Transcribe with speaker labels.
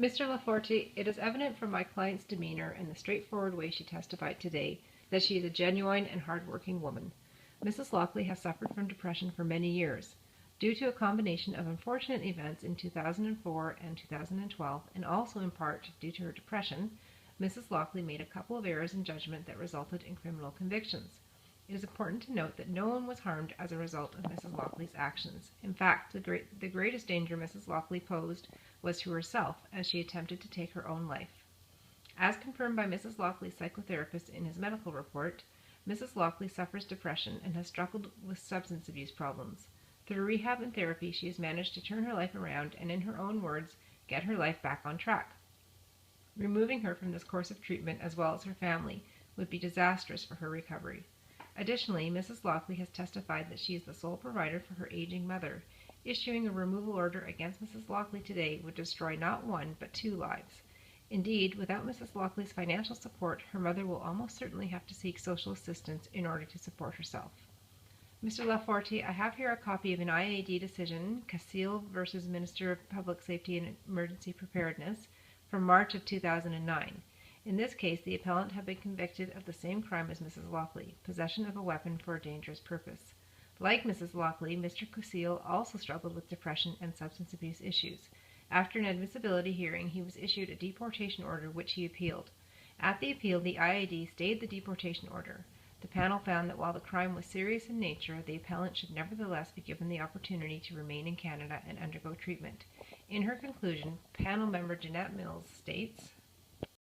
Speaker 1: Mr. Laforte, it is evident from my client's demeanor and the straightforward way she testified today that she is a genuine and hard-working woman. Mrs. Lockley has suffered from depression for many years. Due to a combination of unfortunate events in 2004 and 2012, and also in part due to her depression, Mrs. Lockley made a couple of errors in judgment that resulted in criminal convictions. It is important to note that no one was harmed as a result of Mrs. Lockley's actions. In fact, the greatest danger Mrs. Lockley posed was to herself as she attempted to take her own life. As confirmed by Mrs. Lockley's psychotherapist in his medical report, Mrs. Lockley suffers depression and has struggled with substance abuse problems. Through rehab and therapy, she has managed to turn her life around and, in her own words, get her life back on track. Removing her from this course of treatment, as well as her family, would be disastrous for her recovery. Additionally, Mrs. Lockley has testified that she is the sole provider for her aging mother. Issuing a removal order against Mrs. Lockley today would destroy not one, but two lives. Indeed, without Mrs. Lockley's financial support, her mother will almost certainly have to seek social assistance in order to support herself. Mr. Laforte, I have here a copy of an IAD decision, Casile versus Minister of Public Safety and Emergency Preparedness, from March of 2009. In this case, the appellant had been convicted of the same crime as Mrs. Lockley, possession of a weapon for a dangerous purpose. Like Mrs. Lockley, Mr. Casile also struggled with depression and substance abuse issues. After an admissibility hearing, he was issued a deportation order which he appealed. At the appeal, the IAD stayed the deportation order. The panel found that while the crime was serious in nature, the appellant should nevertheless be given the opportunity to remain in Canada and undergo treatment. In her conclusion, panel member Jeanette Mills states,